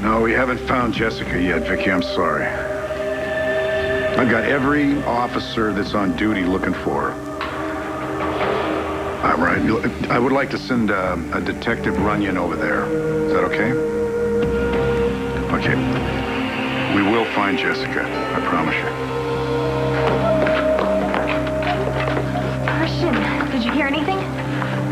No, we haven't found Jessica yet, Vicki. I'm sorry. I've got every officer that's on duty looking for her. All right. I would like to send a Detective Runyon over there. Is that okay? Okay. We will find Jessica. I promise you. Cristian, did you hear anything?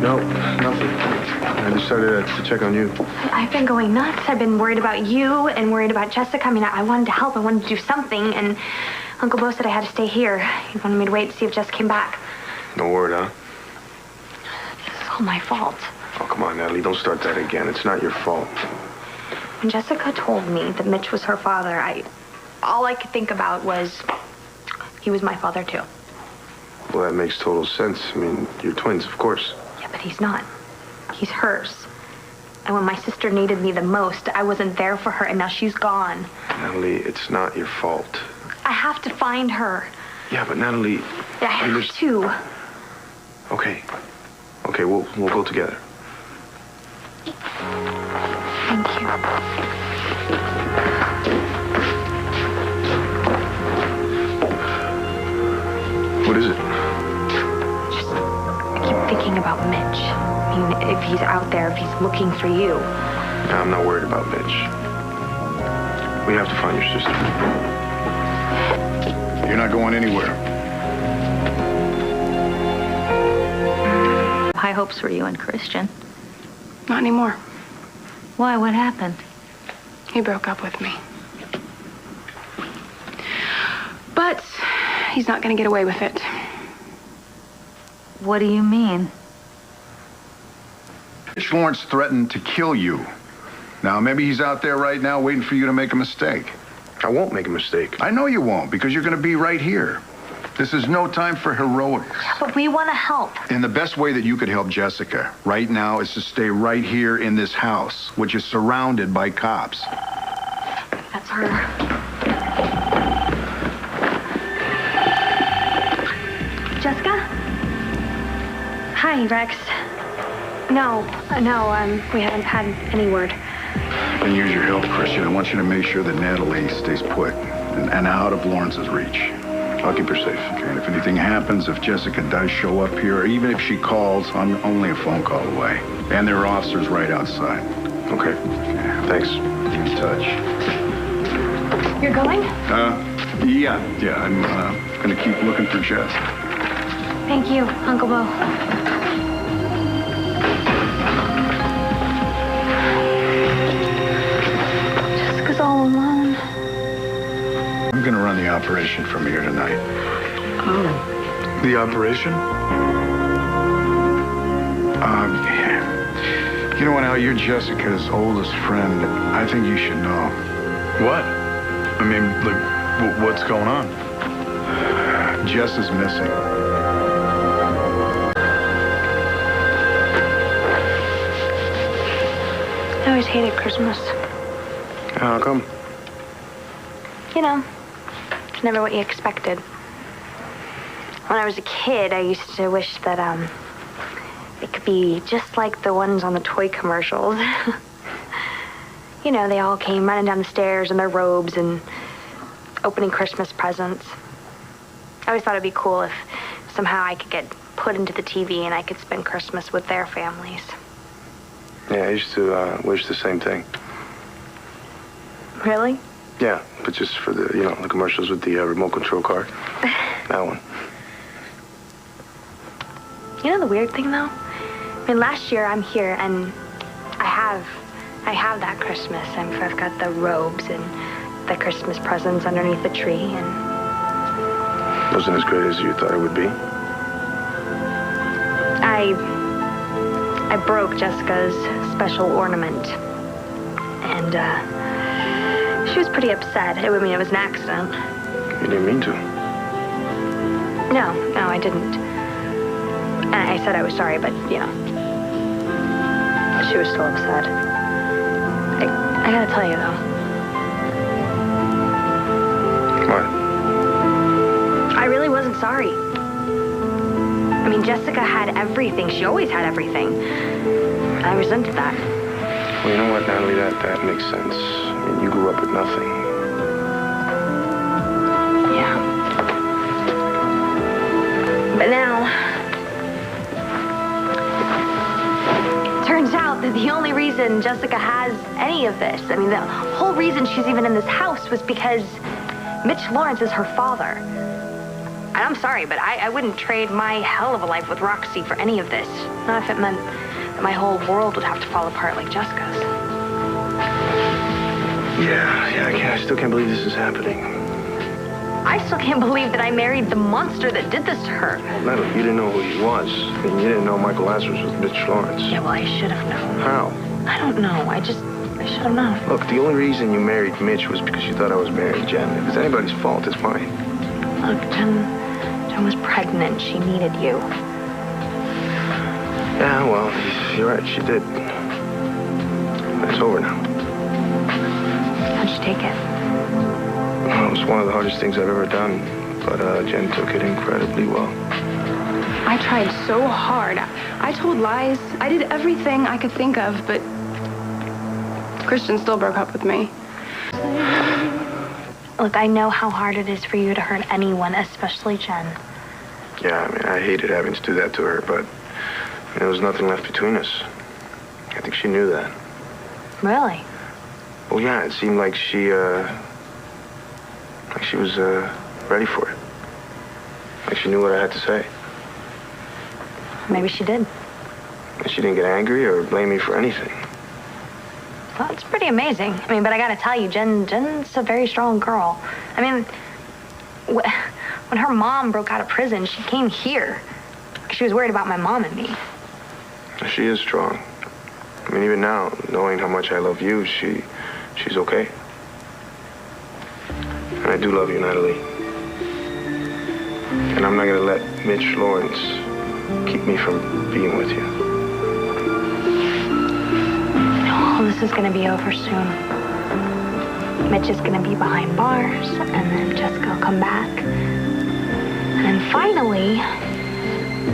No, nothing. I decided to check on you. I've been going nuts. I've been worried about you and worried about Jessica. I mean, I wanted to help. I wanted to do something, and Uncle Bo said I had to stay here. He wanted me to wait to see if Jess came back. No word, huh? This is all my fault. Oh, come on, Natalie. Don't start that again. It's not your fault. When Jessica told me that Mitch was her father, all I could think about was he was my father, too. Well, that makes total sense. I mean, you're twins, of course. Yeah, but he's not. He's hers. And when my sister needed me the most, I wasn't there for her, and now she's gone. Natalie, it's not your fault. I have to find her. Yeah, but Natalie... I have to. Okay. Okay, we'll go together. Thank you. What is it? I keep thinking about Mitch. I mean, if he's out there, if he's looking for you. I'm not worried about Mitch. We have to find your sister. You're not going anywhere. High hopes for you and Cristian. Not anymore. Why? What happened? He broke up with me. But he's not going to get away with it. What do you mean? Mitch Lawrence threatened to kill you. Now, maybe he's out there right now waiting for you to make a mistake. I won't make a mistake. I know you won't, because you're going to be right here. This is no time for heroics. But we want to help. And the best way that you could help Jessica right now is to stay right here in this house, which is surrounded by cops. That's her. Jessica? Hi, Rex. No, we haven't had any word. I can use your help, Cristian. I want you to make sure that Natalie stays put and out of Lawrence's reach. I'll keep her safe. Okay, and if anything happens, if Jessica does show up here, or even if she calls, I'm only a phone call away. And there are officers right outside. Okay. Thanks. Keep in touch. You're going? Yeah. I'm gonna keep looking for Jess. Thank you, Uncle Bo. Jessica's all alone. I'm gonna run the operation from here tonight. Oh. The operation? Yeah. You know what, Al? You're Jessica's oldest friend. I think you should know. What? I mean, like, what's going on? Jess is missing. I always hated Christmas. How come? You know, it's never what you expected. When I was a kid, I used to wish that, it could be just like the ones on the toy commercials. You know, they all came running down the stairs in their robes and opening Christmas presents. I always thought it'd be cool if somehow I could get put into the TV and I could spend Christmas with their families. Yeah, I used to wish the same thing. Really? Yeah, but just for the, the commercials with the remote control car. That one. You know the weird thing, though? I mean, last year I'm here, and I have that Christmas. I've got the robes and the Christmas presents underneath the tree, and... Wasn't as great as you thought it would be? I broke Jessica's special ornament, and, she was pretty upset. I mean, it was an accident. You didn't mean to. No, I didn't. And I said I was sorry, but, she was still upset. I gotta tell you, though. What? I really wasn't sorry. I mean, Jessica had everything. She always had everything. I resented that. Well, you know what, Natalie? That makes sense. And you grew up with nothing. Yeah. But now, it turns out that the only reason Jessica has any of this, I mean, the whole reason she's even in this house was because Mitch Lawrence is her father. And I'm sorry, but I wouldn't trade my hell of a life with Roxy for any of this. Not if it meant that my whole world would have to fall apart like Jessica's. Yeah, I still can't believe this is happening. I still can't believe that I married the monster that did this to her. Well, Natalie, you didn't know who he was. I mean, you didn't know Michael Lazarus was Mitch Lawrence. Yeah, well, I should have known. How? I don't know. I should have known. Look, the only reason you married Mitch was because you thought I was marrying Jen. If it's anybody's fault, it's mine. Look, Jen was pregnant. She needed you. Yeah, well, you're right. She did. It's over now. How'd you take it? Well, it was one of the hardest things I've ever done, but Jen took it incredibly well. I tried so hard. I told lies. I did everything I could think of, but Cristian still broke up with me. Look, I know how hard it is for you to hurt anyone, especially Jen. Yeah, I mean, I hated having to do that to her, but there was nothing left between us. I think she knew that. Really? Well, yeah, it seemed like she was ready for it. Like she knew what I had to say. Maybe she did. And she didn't get angry or blame me for anything. Well, it's pretty amazing. I mean, but I gotta tell you, Jen's a very strong girl. I mean, when her mom broke out of prison, she came here. She was worried about my mom and me. She is strong. I mean, even now, knowing how much I love you, she's okay. And I do love you, Natalie. And I'm not gonna let Mitch Lawrence keep me from being with you. Oh, this is gonna be over soon. Mitch is gonna be behind bars, and then Jessica will come back. And then finally,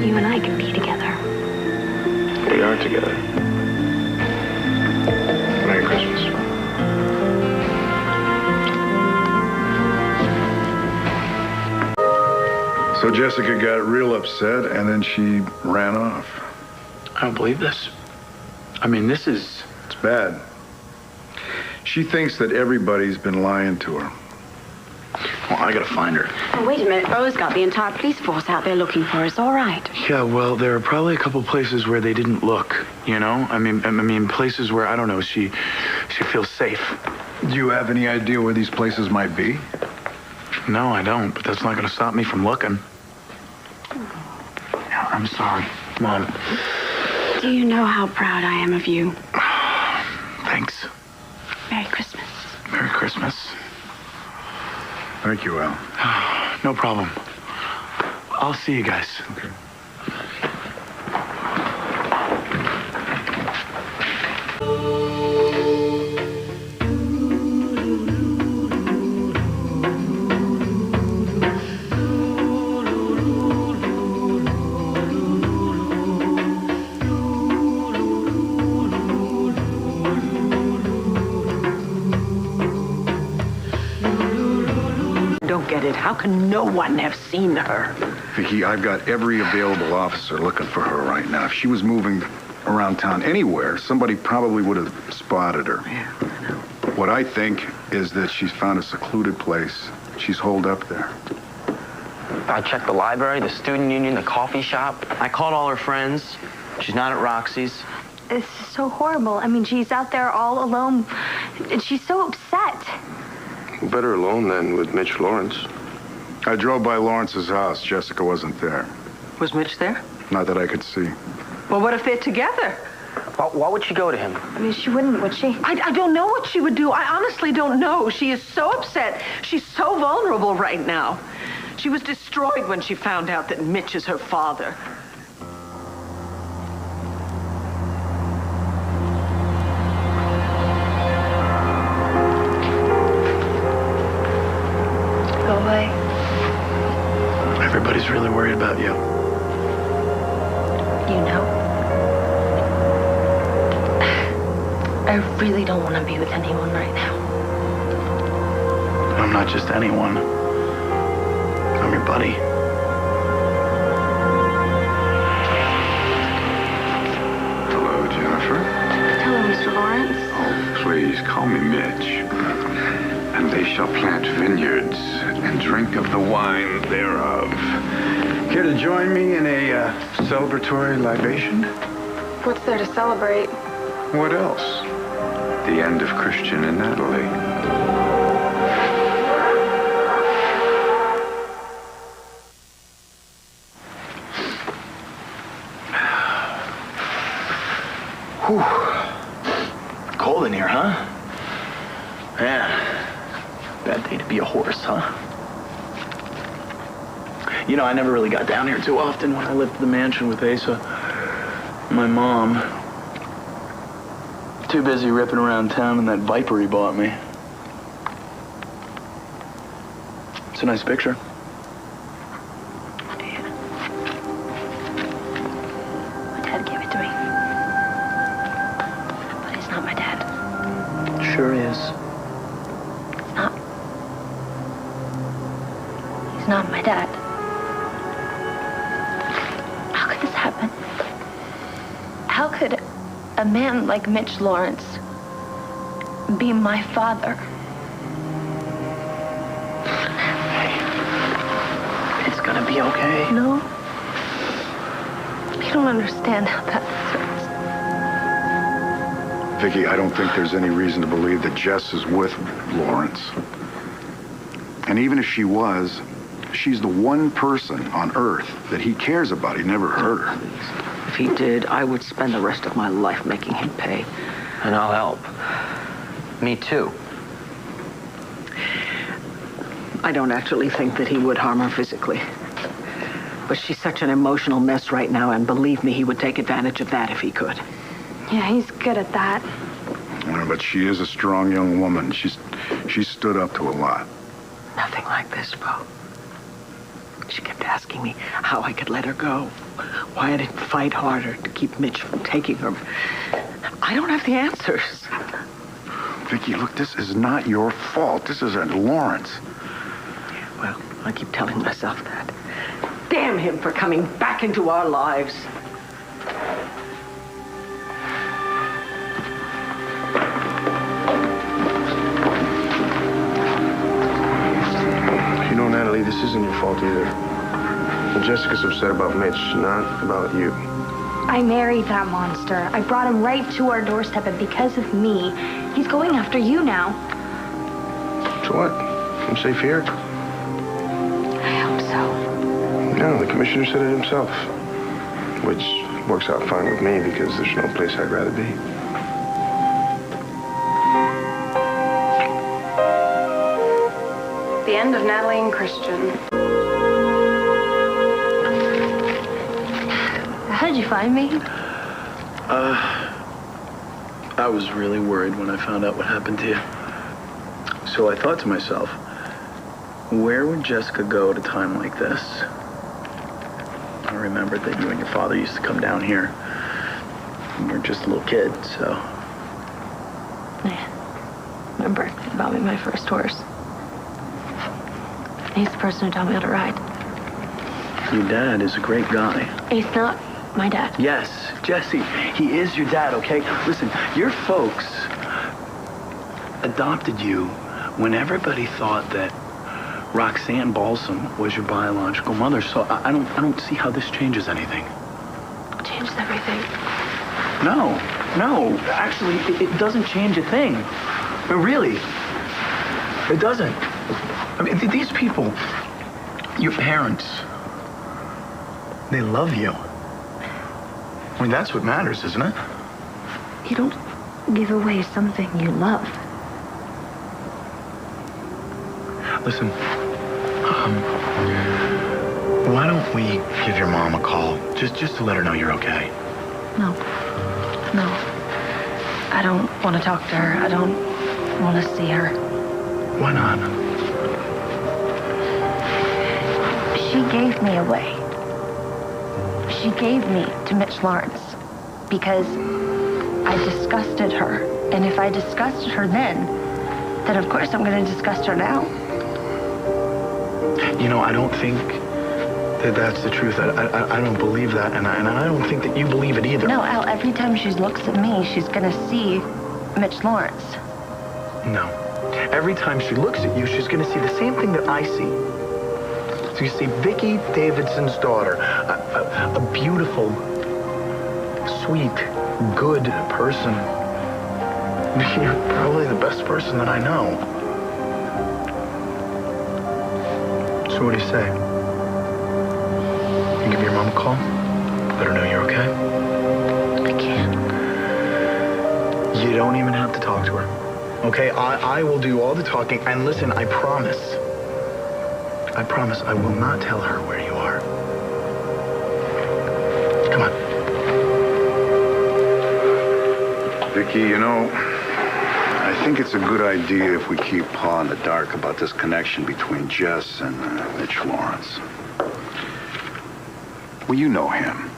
you and I can be together. We are together. Merry Christmas. So Jessica got real upset, and then she ran off. I don't believe this. I mean, it's bad. She thinks that everybody's been lying to her. Well, I gotta find her. Oh, wait a minute. Bo's got the entire police force out there looking for us. All right. Yeah, well, there are probably a couple places where they didn't look, you know? I mean, places where, I don't know, she feels safe. Do you have any idea where these places might be? No, I don't, but that's not gonna stop me from looking. Yeah, I'm sorry, Mom. Do you know how proud I am of you? Thanks. Merry Christmas. Merry Christmas. Thank you, Al. No problem. I'll see you guys. Okay. How can no one have seen her? Vicki, I've got every available officer looking for her right now. If she was moving around town anywhere, somebody probably would have spotted her. Yeah, I know. What I think is that she's found a secluded place. She's holed up there. I checked the library, the student union, the coffee shop. I called all her friends. She's not at Roxy's. This is so horrible. I mean, she's out there all alone, and she's so upset. Better alone than with Mitch Lawrence. I drove by Lawrence's house. Jessica wasn't there. Was Mitch there? Not that I could see. Well, what if they're together? Why would she go to him? I mean, she wouldn't, would she? I don't know what she would do. I honestly don't know. She is so upset. She's so vulnerable right now. She was destroyed when she found out that Mitch is her father. Go away. Everybody's really worried about you. You know? I really don't want to be with anyone right now. I'm not just anyone. I'm your buddy. Hello, Jennifer. Hello, Mr. Lawrence. Oh, please, call me Mitch. And they shall plant vineyards and drink of the wine thereof. Care to join me in a celebratory libation? What's there to celebrate? What else? The end of Cristian and Natalie. Whew. Cold in here, huh? Yeah. Bad day to be a horse, huh? You know, I never really got down here too often when I lived at the mansion with Asa. My mom. Too busy ripping around town in that Viper he bought me. It's a nice picture. Yeah. My dad gave it to me. But he's not my dad. Sure is. Not. He's not my dad. How could this happen? How could a man like Mitch Lawrence be my father? Hey, it's gonna be okay. No. You don't understand how that hurts. Vicki, I don't think there's any reason to believe that Jess is with Lawrence. And even if she was, she's the one person on Earth that he cares about. He never hurt her. If he did, I would spend the rest of my life making him pay. And I'll help. Me too. I don't actually think that he would harm her physically. But she's such an emotional mess right now, and believe me, he would take advantage of that if he could. Yeah, he's good at that. Yeah, but she is a strong young woman. She's stood up to a lot. Nothing like this, Bo. She kept asking me how I could let her go. Why I didn't fight harder to keep Mitch from taking her. I don't have the answers. Vicki, look, this is not your fault. This isn't Lawrence. Well, I keep telling myself that. Damn him for coming back into our lives. You know, Natalie, this isn't your fault either. Jessica's upset about Mitch, not about you. I married that monster. I brought him right to our doorstep, and because of me, he's going after you now. So what? I'm safe here? I hope so. No, the commissioner said it himself. Which works out fine with me because there's no place I'd rather be. The end of Natalie and Cristian. How did you find me? I was really worried when I found out what happened to you. So I thought to myself, where would Jessica go at a time like this? I remembered that you and your father used to come down here. You were just a little kid, so... Yeah. Remember, he bought me my first horse. He's the person who taught me how to ride. Your dad is a great guy. He's not my dad. Yes, Jesse, he is your dad, okay? Listen, your folks adopted you when everybody thought that Roxanne Balsam was your biological mother, so I don't see how this changes anything. Changes everything. No, actually, it doesn't change a thing. I mean, really, it doesn't. I mean, these people, your parents, they love you. I mean, that's what matters, isn't it? You don't give away something you love. Listen, why don't we give your mom a call, just to let her know you're okay? No. I don't want to talk to her. I don't want to see her. Why not? She gave me away. She gave me to Mitch Lawrence because I disgusted her. And if I disgusted her then of course I'm going to disgust her now. You know, I don't think that that's the truth. I don't believe that, and I don't think that you believe it either. No, Al, every time she looks at me, she's going to see Mitch Lawrence. No. Every time she looks at you, she's going to see the same thing that I see. So you see Vicki Davidson's daughter, a beautiful, sweet, good person. You're probably the best person that I know. So what do you say? You give your mom a call? Let her know you're okay? I can't. You don't even have to talk to her. Okay? I will do all the talking. And listen, I promise I will not tell her where you are. Come on. Vicki, you know, I think it's a good idea if we keep Pa in the dark about this connection between Jess and Mitch Lawrence. Well, you know him.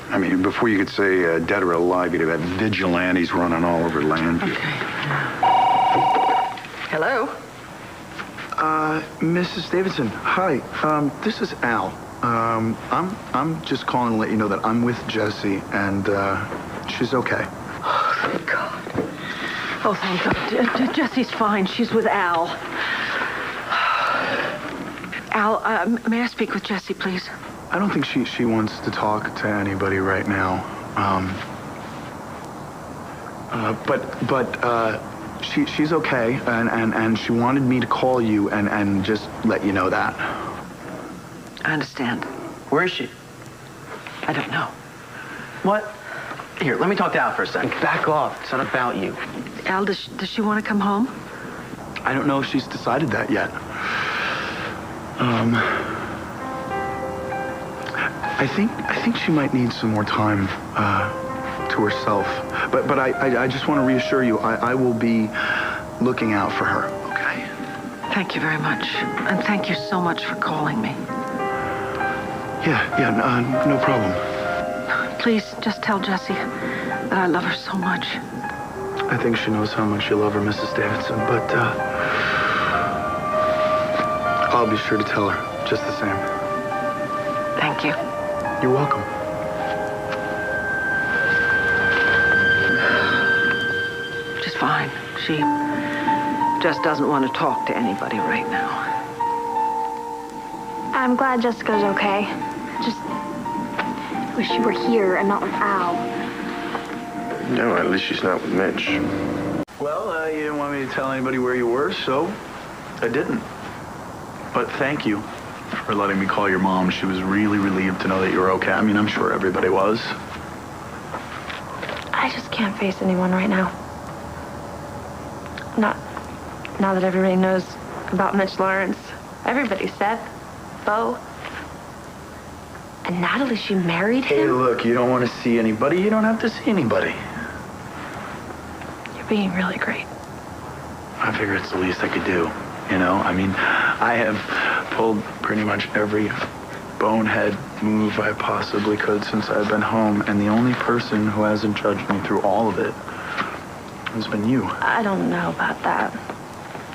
I mean, before you could say dead or alive, you'd have had vigilantes running all over Landview. Okay. Hello? Mrs. Davidson, hi. This is Al. I'm just calling to let you know that I'm with Jessie, and she's okay. Oh, thank God. Oh, thank God. Jessie's fine. She's with Al. Al, may I speak with Jessie, please? I don't think she wants to talk to anybody right now. But she's okay, and she wanted me to call you and just let you know that. I understand. Where is she? I don't know. What? Here, let me talk to Al for a second. Back off. It's not about you. Al, does she want to come home? I don't know if she's decided that yet. I think she might need some more time to herself. But I just want to reassure you, I will be looking out for her, okay? Thank you very much. And thank you so much for calling me. Yeah, no problem. Please, just tell Jessie that I love her so much. I think she knows how much you love her, Mrs. Davidson, but I'll be sure to tell her just the same. Thank you. You're welcome. She's fine. She just doesn't want to talk to anybody right now. I'm glad Jessica's okay. Just wish you were here and not with Al. Yeah, well, at least she's not with Mitch. Well, you didn't want me to tell anybody where you were, so I didn't. But thank you for letting me call your mom. She was really relieved to know that you were okay. I mean, I'm sure everybody was. I just can't face anyone right now. Not now that everybody knows about Mitch Lawrence. Everybody, Seth, Bo, and Natalie, she married him. Hey, look, you don't want to see anybody, you don't have to see anybody. You're being really great. I figure it's the least I could do, you know? I mean, I have pulled pretty much every bonehead move I possibly could since I've been home, and the only person who hasn't judged me through all of it has been you. I don't know about that.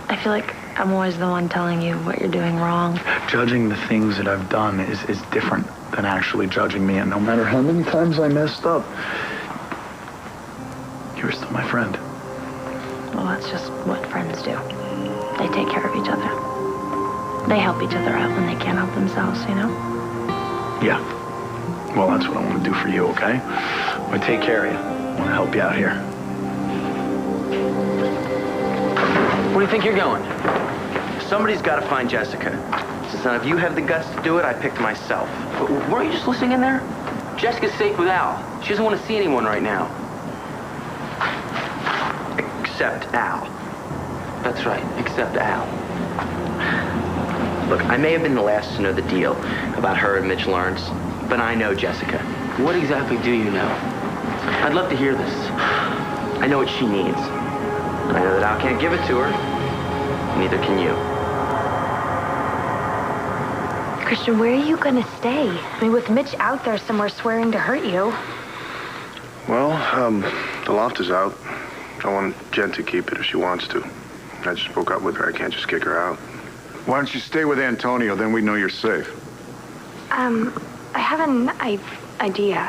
I feel like I'm always the one telling you what you're doing wrong. Judging the things that I've done is different than actually judging me, and no matter how many times I messed up, you're still my friend. Well, that's just what friends do. They take care of each other. They help each other out when they can't help themselves, you know? Yeah. Well, that's what I want to do for you, okay? I want to take care of you. I want to help you out here. Where do you think you're going? Somebody's got to find Jessica. Since none of you have the guts to do it, I picked myself. Weren't you just listening in there? Jessica's safe with Al. She doesn't want to see anyone right now. Except Al. That's right, except Al. Look, I may have been the last to know the deal about her and Mitch Lawrence, but I know Jessica. What exactly do you know? I'd love to hear this. I know what she needs. And I know that Al can't give it to her. Neither can you. Cristian, where are you gonna stay? I mean, with Mitch out there somewhere swearing to hurt you. Well, the loft is out. I want Jen to keep it if she wants to. I just broke up with her. I can't just kick her out. Why don't you stay with Antonio, then we know you're safe. I have an idea.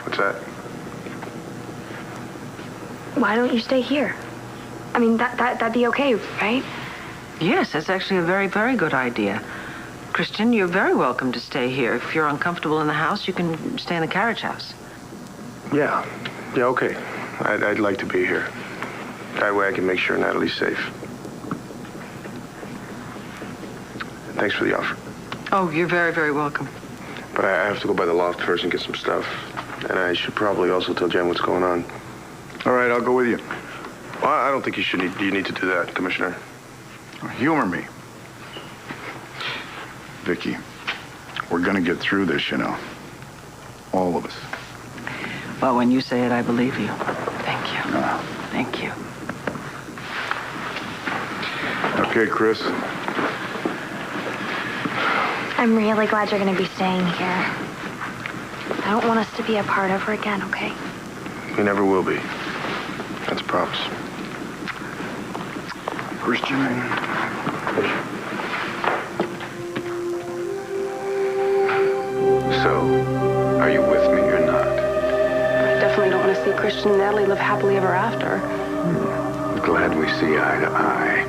What's that? Why don't you stay here? I mean, that'd be okay, right? Yes, that's actually a very, very good idea. Cristian, you're very welcome to stay here. If you're uncomfortable in the house, you can stay in the carriage house. Yeah, okay. I'd like to be here. That way I can make sure Natalie's safe. Thanks for the offer. Oh, you're very, very welcome. But I have to go by the loft first and get some stuff. And I should probably also tell Jen what's going on. All right, I'll go with you. Well, I don't think you need to do that, Commissioner. Humor me. Vicki, we're gonna get through this, you know. All of us. Well, when you say it, I believe you. Thank you. Thank you. Okay, Chris. I'm really glad you're going to be staying here. I don't want us to be apart ever again, okay? We never will be. That's a promise. Cristian. So, are you with me or not? I definitely don't want to see Cristian and Natalie live happily ever after. Glad we see eye to eye.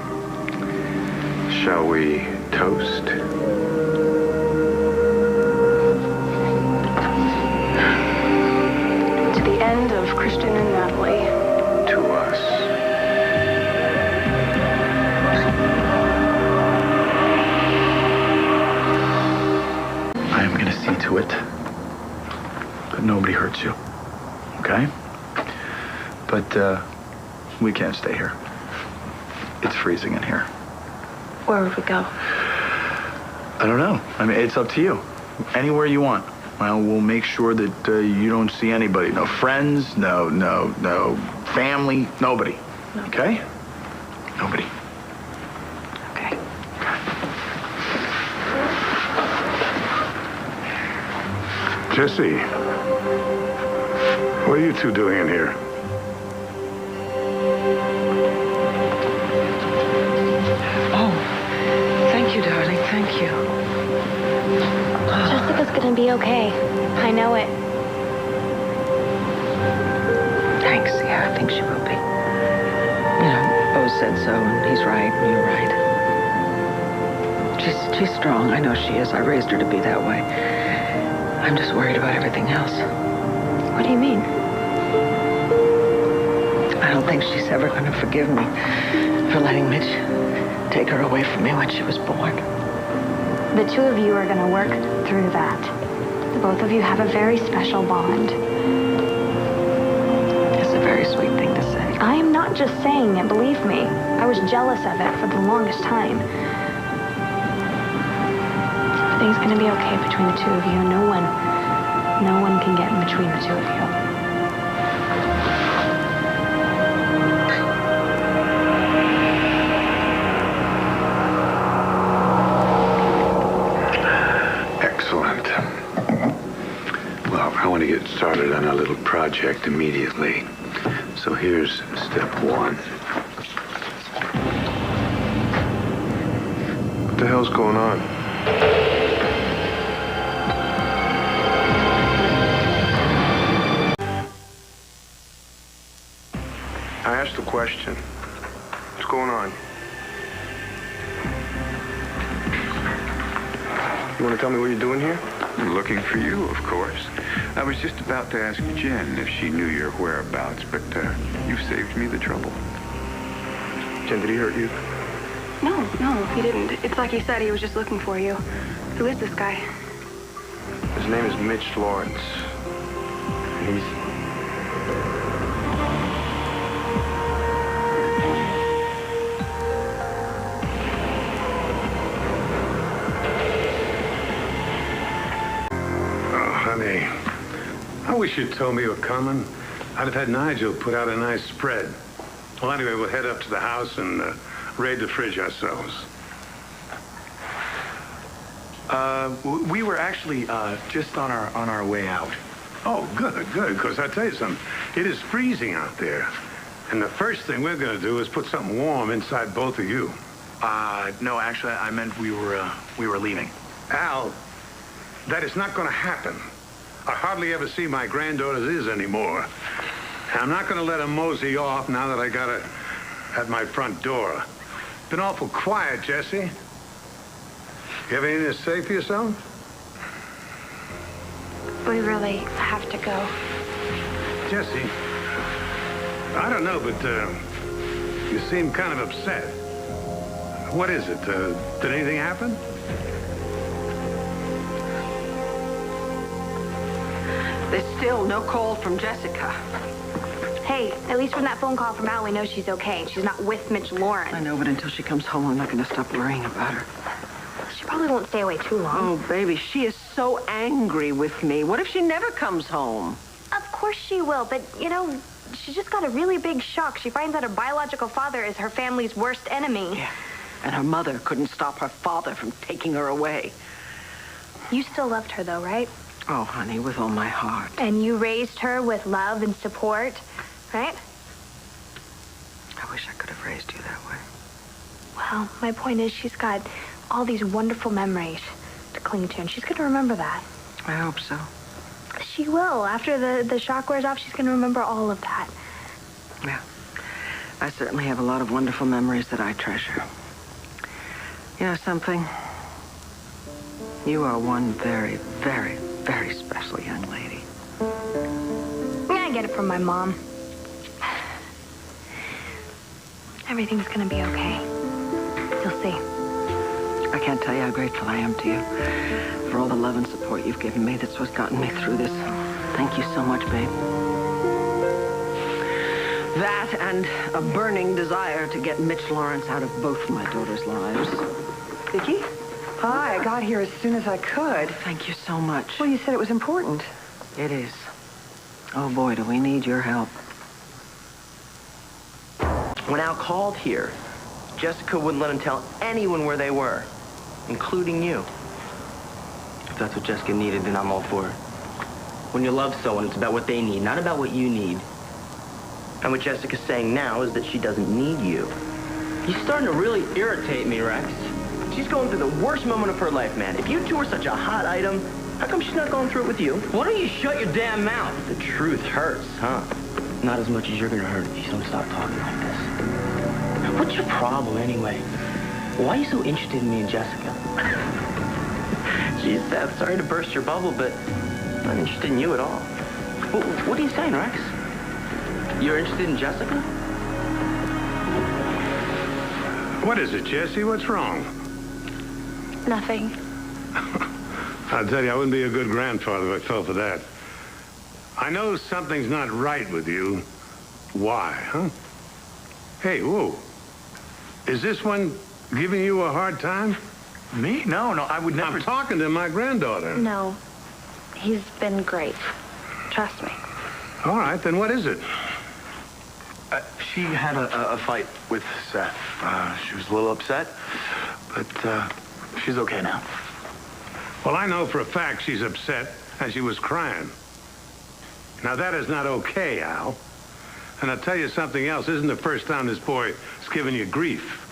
Shall we toast? To the end of Cristian and Natalie. To us. I am going to see to it that nobody hurts you, okay? But we can't stay here. It's freezing in here. Where would we go? I don't know. I mean, it's up to you. Anywhere you want. Well, we'll make sure that you don't see anybody. No friends, no family, nobody. No. Okay? Nobody. Okay. Jesse, what are you two doing in here? Oh, thank you, darling. Thank you. Jessica's going to be okay. I know it. Thanks. Yeah, I think she will be. You know, Bo said so, and he's right, and you're right. She's strong. I know she is. I raised her to be that way. I'm just worried about everything else. What do you mean? I don't think she's ever going to forgive me for letting Mitch take her away from me when she was born. The two of you are going to work through that. The both of you have a very special bond. It's a very sweet thing to say. I am not just saying it, believe me. I was jealous of it for the longest time. Everything's going to be okay between the two of you. No one can get in between the two of you. Excellent. Well, I want to get started on a little project immediately. So here's step one. What the hell's going on? I asked a question. What's going on? You want to tell me what you're doing here? Looking for you, of course. I was just about to ask Jen if she knew your whereabouts, but you've saved me the trouble. Jen, did he hurt you? No, he didn't. It's like he said, he was just looking for you. Who is this guy? His name is Mitch Lawrence. And he's... Honey, I wish you'd told me you were coming. I'd have had Nigel put out a nice spread. Well, anyway, we'll head up to the house and raid the fridge ourselves. We were actually just on our way out. Oh, good, because I tell you something. It is freezing out there. And the first thing we're going to do is put something warm inside both of you. No, actually, I meant we were leaving. Al, that is not going to happen. I hardly ever see my granddaughters anymore. I'm not going to let them mosey off now that I got her at my front door. Been awful quiet, Jesse. You have anything to say for yourself? We really have to go. Jesse, I don't know, but you seem kind of upset. What is it? Did anything happen? There's still no call from Jessica. Hey, at least from that phone call from Al, we know she's okay. She's not with Mitch Lawrence. I know, but until she comes home, I'm not going to stop worrying about her. She probably won't stay away too long. Oh, baby, she is so angry with me. What if she never comes home? Of course she will, but, you know, she just got a really big shock. She finds out her biological father is her family's worst enemy. Yeah, and her mother couldn't stop her father from taking her away. You still loved her, though, right? Oh, honey, with all my heart. And you raised her with love and support, right? I wish I could have raised you that way. Well, my point is she's got all these wonderful memories to cling to, and she's going to remember that. I hope so. She will. After the shock wears off, she's going to remember all of that. Yeah. I certainly have a lot of wonderful memories that I treasure. You know something? You are one very, very, very special young lady. Yeah, I get it from my mom. Everything's going to be okay. You'll see. I can't tell you how grateful I am to you for all the love and support you've given me. That's what's gotten me through this. Thank you so much, babe. That and a burning desire to get Mitch Lawrence out of both my daughters' lives. Vicki? Hi, I got here as soon as I could. Thank you so much. Well, you said it was important. It is. Oh, boy, do we need your help. When Al called here, Jessica wouldn't let him tell anyone where they were, including you. If that's what Jessica needed, then I'm all for it. When you love someone, it's about what they need, not about what you need. And what Jessica's saying now is that she doesn't need you. You're starting to really irritate me, Rex. She's going through the worst moment of her life, man. If you two are such a hot item, how come she's not going through it with you? Why don't you shut your damn mouth? The truth hurts, huh? Not as much as you're gonna hurt if you don't stop talking like this. What's your problem, anyway? Why are you so interested in me and Jessica? Geez, Seth, sorry to burst your bubble, but I'm not interested in you at all. What are you saying, Rex? You're interested in Jessica? What is it, Jesse? What's wrong? Nothing. I'll tell you, I wouldn't be a good grandfather if I fell for that. I know something's not right with you. Why, huh? Hey, whoa. Is this one giving you a hard time? Me? No, I would never... I'm talking to my granddaughter. No. He's been great. Trust me. All right, then what is it? She had a fight with Seth. She was a little upset, but she's okay now. Well, I know for a fact she's upset, and she was crying. Now, that is not okay, Al. And I'll tell you something else. This isn't the first time this boy has given you grief.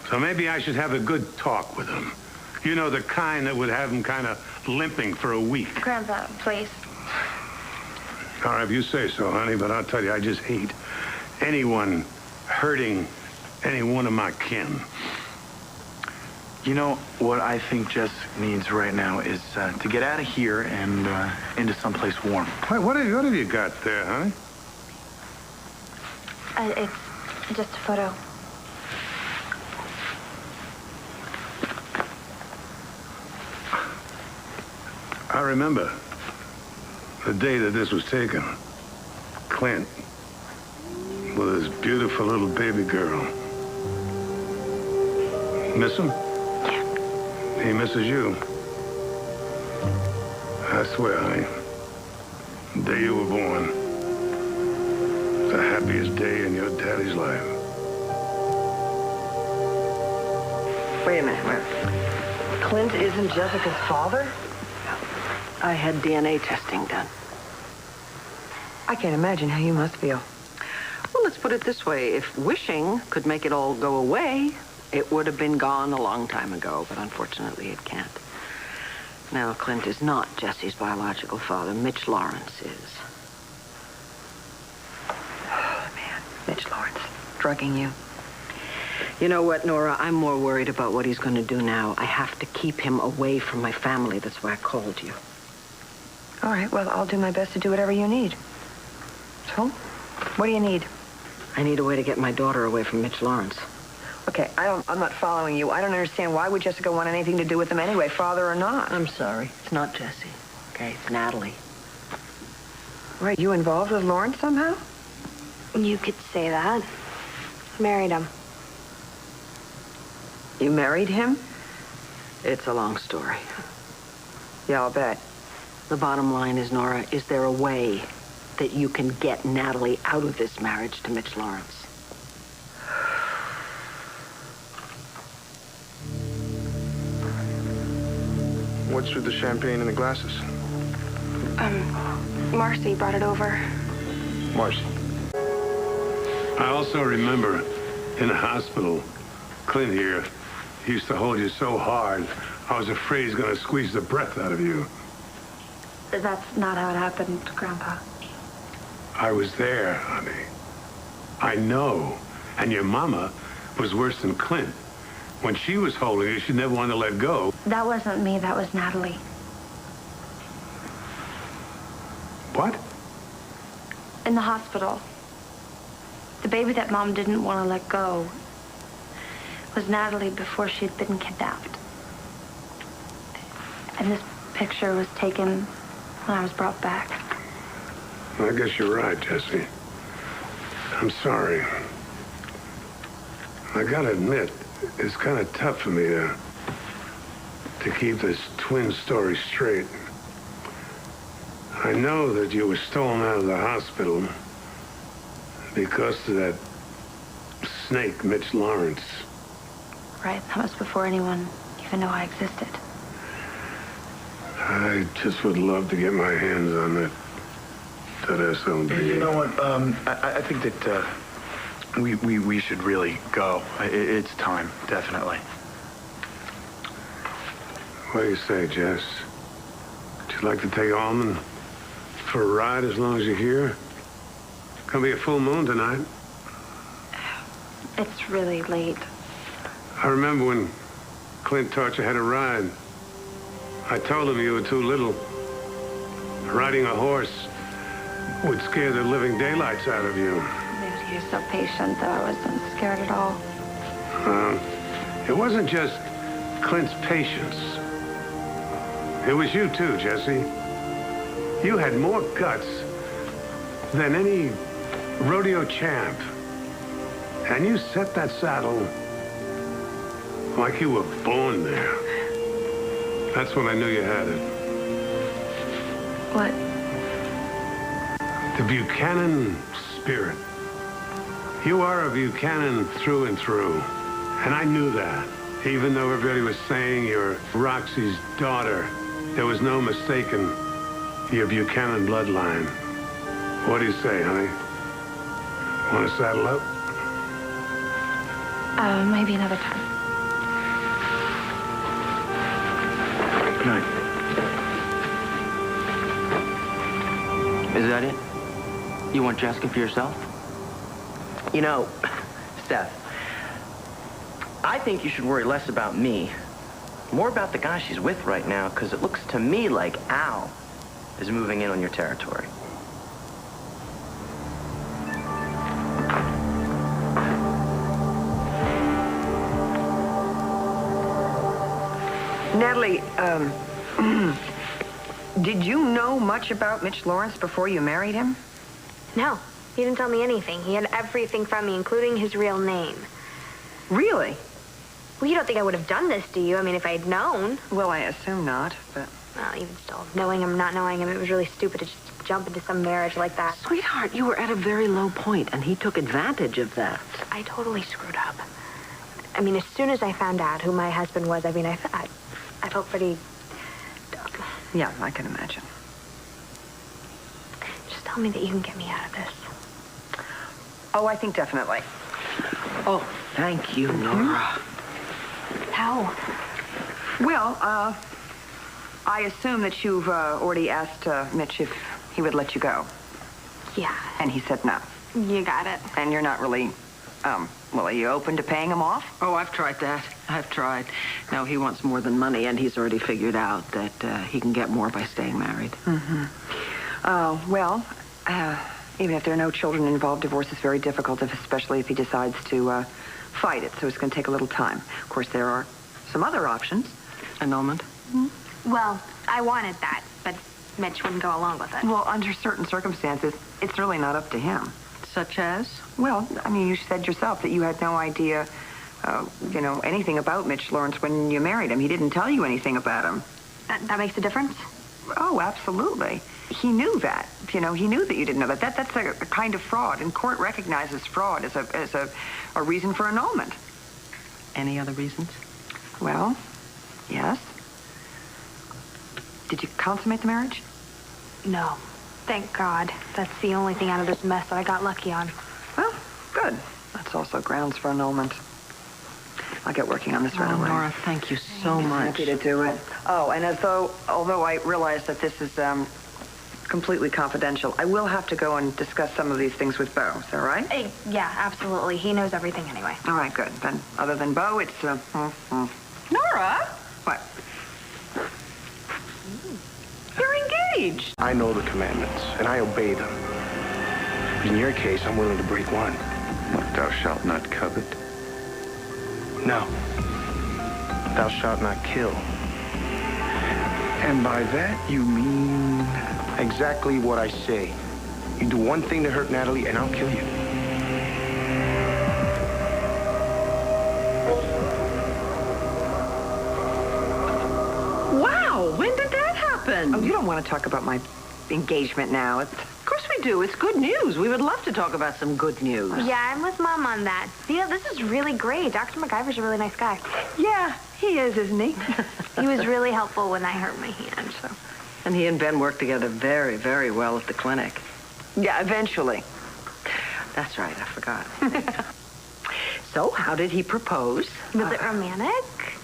So maybe I should have a good talk with him. You know, the kind that would have him kind of limping for a week. Grandpa, please. All right, if you say so, honey, but I'll tell you, I just hate anyone hurting any one of my kin. You know, what I think Jess needs right now is to get out of here and into someplace warm. Wait, what have you got there, honey? It's just a photo. I remember the day that this was taken. Clint, with his beautiful little baby girl. Miss him? Yeah. He misses you. I swear, honey, the day you were born, the happiest day in your daddy's life. Wait a minute. Clint isn't Jessica's father? I had DNA testing done. I can't imagine how you must feel. Well, let's put it this way. If wishing could make it all go away, it would have been gone a long time ago, but unfortunately it can't. Now, Clint is not Jesse's biological father. Mitch Lawrence is. Oh, man. Mitch Lawrence. Drugging you. You know what, Nora? I'm more worried about what he's going to do now. I have to keep him away from my family. That's why I called you. All right, well, I'll do my best to do whatever you need. So, what do you need? I need a way to get my daughter away from Mitch Lawrence. Okay, I'm not following you. I don't understand. Why would Jessica want anything to do with him anyway, father or not? I'm sorry. It's not Jesse. Okay, it's Natalie. Right, you involved with Lawrence somehow? You could say that. I married him. You married him? It's a long story. Yeah, I'll bet. The bottom line is, Nora, is there a way that you can get Natalie out of this marriage to Mitch Lawrence? What's with the champagne and the glasses? Marcy brought it over. Marcy. I also remember in the hospital, Clint here used to hold you so hard, I was afraid he's going to squeeze the breath out of you. That's not how it happened, Grandpa. I was there, honey. I know. And your mama was worse than Clint. When she was holding you, she never wanted to let go. That wasn't me, that was Natalie. What? In the hospital. The baby that Mom didn't want to let go was Natalie before she'd been kidnapped. And this picture was taken when I was brought back. I guess you're right, Jesse. I'm sorry. I gotta admit, it's kind of tough for me to keep this twin story straight. I know that you were stolen out of the hospital because of that snake, Mitch Lawrence. Right, that was before anyone even knew I existed. I just would love to get my hands on that SOB. You know what? I think that we should really go. It's time, definitely. What do you say, Jess? Would you like to take Almond for a ride as long as you're here? Gonna be a full moon tonight. It's really late. I remember when Clint taught you how to ride. I told him you were too little. Riding a horse would scare the living daylights out of you. Maybe you're so patient that I wasn't scared at all. It wasn't just Clint's patience. It was you too, Jesse. You had more guts than any rodeo champ. And you set that saddle like you were born there. That's when I knew you had it. What? The Buchanan spirit. You are a Buchanan through and through. And I knew that. Even though everybody was saying you're Roxy's daughter, there was no mistaking your Buchanan bloodline. What do you say, honey? Want to saddle up? Maybe another time. Good night. Is that it? You want Jessica for yourself? You know, Seth, I think you should worry less about me, more about the guy she's with right now, because it looks to me like Al is moving in on your territory. Natalie, did you know much about Mitch Lawrence before you married him? No, he didn't tell me anything. He had everything from me, including his real name. Really? Well, you don't think I would have done this, do you? I mean, if I'd known. Well, I assume not, but... Well, even still, knowing him, not knowing him, it was really stupid to just jump into some marriage like that. Sweetheart, you were at a very low point, and he took advantage of that. I totally screwed up. I mean, as soon as I found out who my husband was, I mean, I felt pretty dumb. Yeah, I can imagine. Just tell me that you can get me out of this? Oh, I think definitely. Oh, thank you, Nora. How? Well, I assume that you've already asked Mitch if he would let you go. Yeah. And he said no. You got it. And you're not really, well, are you open to paying him off? Oh, I've tried that. I've tried. No, he wants more than money, and he's already figured out that he can get more by staying married. Well, even if there are no children involved, divorce is very difficult, especially if he decides to fight it. So it's going to take a little time. Of course, there are some other options. Annulment? Well, I wanted that, but Mitch wouldn't go along with it. Well, under certain circumstances, it's really not up to him. Such as? Well, I mean, you said yourself that you had no idea, anything about Mitch Lawrence when you married him. He didn't tell you anything about him. That makes a difference? Oh, absolutely. He knew that. He knew that you didn't know that. That's a kind of fraud, and court recognizes fraud as a reason for annulment. Any other reasons? Well, yes. Did you consummate the marriage? No. Thank God. That's the only thing out of this mess that I got lucky on. Well, good. That's also grounds for annulment. I'll get working on this right away. Nora, thank you so much. Happy to do it. Oh, and although I realize that this is completely confidential, I will have to go and discuss some of these things with Bo. Is that all right? Yeah, absolutely. He knows everything anyway. All right, good. Then, other than Bo, it's Nora? What? You're engaged. I know the commandments, and I obey them. But in your case, I'm willing to break one. What, thou shalt not covet? No. Thou shalt not kill. And by that you mean... Exactly what I say. You do one thing to hurt Natalie, and I'll kill you. Wow, when did that happen? Oh, you don't want to talk about my engagement now. Of course we do. It's good news. We would love to talk about some good news. Yeah, I'm with Mom on that. This is really great. Dr. MacGyver's a really nice guy. Yeah, he is, isn't he? He was really helpful when I hurt my hand, so... And he and Ben worked together very, very well at the clinic. Yeah, eventually. That's right, I forgot. So, how did he propose? Was it romantic?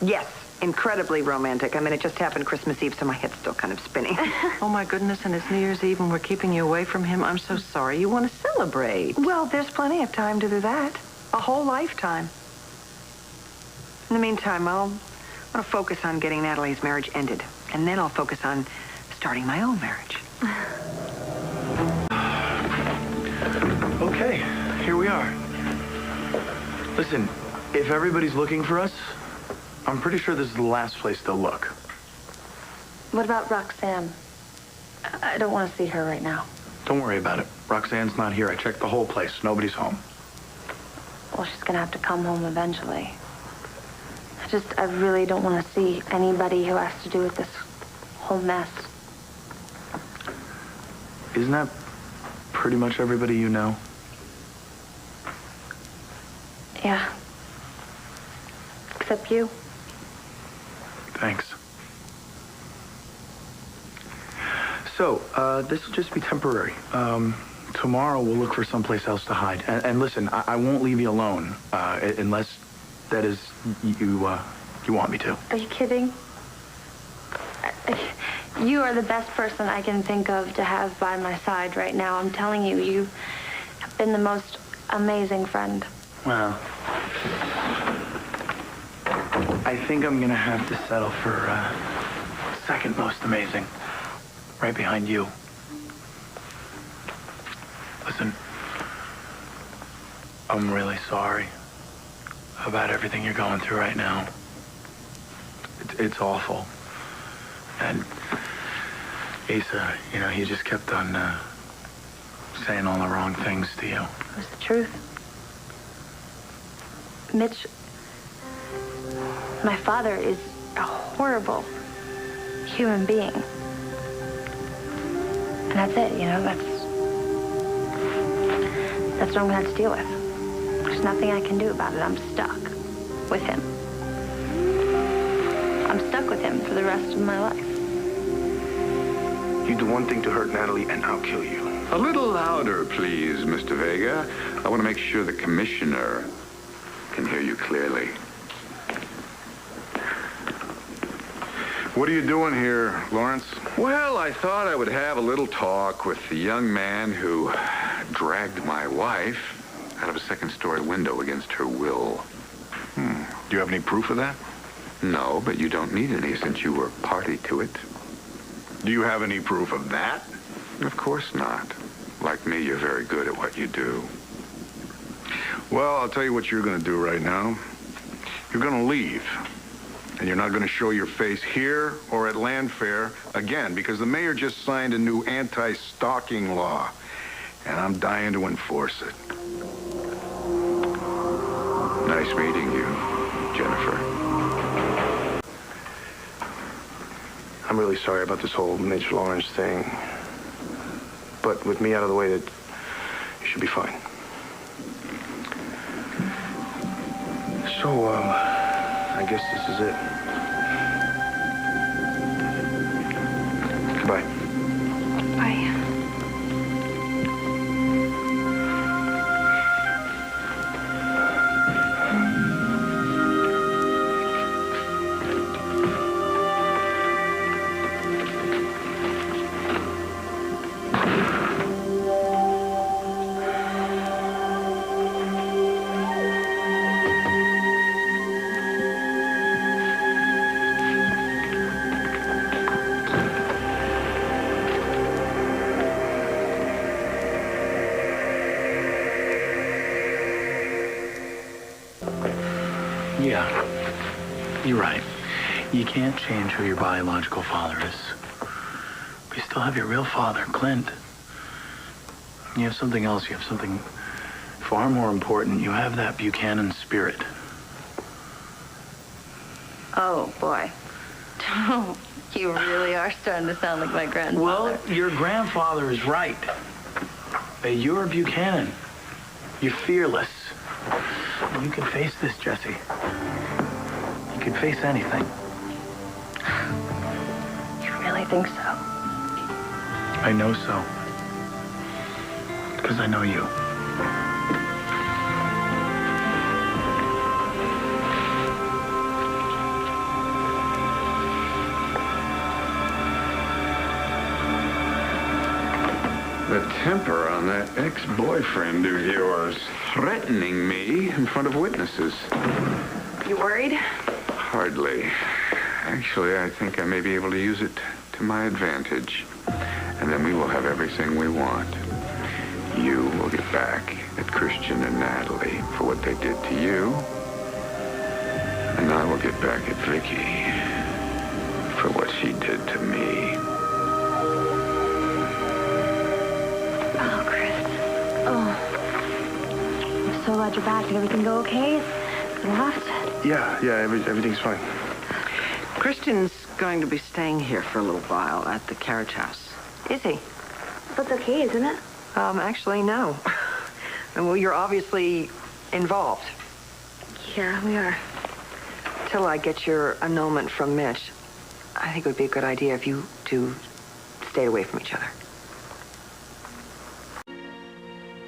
Yes, incredibly romantic. I mean, it just happened Christmas Eve, so my head's still kind of spinning. Oh, my goodness, and it's New Year's Eve, and we're keeping you away from him. I'm so sorry. You want to celebrate. Well, there's plenty of time to do that. A whole lifetime. In the meantime, I'll want to focus on getting Natalie's marriage ended. And then I'll focus on starting my own marriage. Okay, here we are. Listen, if everybody's looking for us, I'm pretty sure this is the last place they'll look. What about Roxanne? I don't want to see her right now. Don't worry about it. Roxanne's not here. I checked the whole place. Nobody's home. Well, she's going to have to come home eventually. I really don't want to see anybody who has to do with this whole mess. Isn't that pretty much everybody you know? Yeah. Except you. Thanks. So, this will just be temporary. Tomorrow we'll look for someplace else to hide. And listen, I won't leave you alone, unless that is you want me to. Are you kidding? You are the best person I can think of to have by my side right now. I'm telling you, you have been the most amazing friend. Well, I think I'm gonna have to settle for second most amazing, right behind you. Listen, I'm really sorry about everything you're going through right now. It's awful. And Asa, he just kept on saying all the wrong things to you. It was the truth. Mitch, my father is a horrible human being. And that's it, that's what I'm gonna have to deal with. There's nothing I can do about it. I'm stuck with him. I'm stuck with him for the rest of my life. You do one thing to hurt Natalie, and I'll kill you. A little louder, please, Mr. Vega. I want to make sure the commissioner can hear you clearly. What are you doing here, Lawrence? Well, I thought I would have a little talk with the young man who dragged my wife out of a second-story window against her will. Do you have any proof of that? No, but you don't need any since you were party to it. Do you have any proof of that? Of course not. Like me, you're very good at what you do. Well, I'll tell you what you're going to do right now. You're going to leave. And you're not going to show your face here or at Land Fair again because the mayor just signed a new anti-stalking law. And I'm dying to enforce it. Nice meeting you, Jennifer. I'm really sorry about this whole Mitch Lawrence thing. But with me out of the way, that you should be fine. So, I guess this is it. Goodbye. Bye. Yeah, you're right. You can't change who your biological father is. But you still have your real father, Clint. You have something else. You have something far more important. You have that Buchanan spirit. Oh, boy. You really are starting to sound like my grandfather. Well, your grandfather is right. You're Buchanan. You're fearless. You can face this, Jesse. You can face anything. You really think so? I know so. Because I know you. The temper on that ex-boyfriend of yours, threatening me in front of witnesses. You worried? Hardly. Actually, I think I may be able to use it to my advantage. And then we will have everything we want. You will get back at Cristian and Natalie for what they did to you. And I will get back at Vicki for what she did to me. So glad you're back. Did everything go okay? The loft? Yeah, everything's fine. Cristian's going to be staying here for a little while at the carriage house. Is he? That's okay, isn't it? Actually, no. Well, you're obviously involved. Yeah, we are. Till I get your annulment from Mitch, I think it would be a good idea if you two stayed away from each other.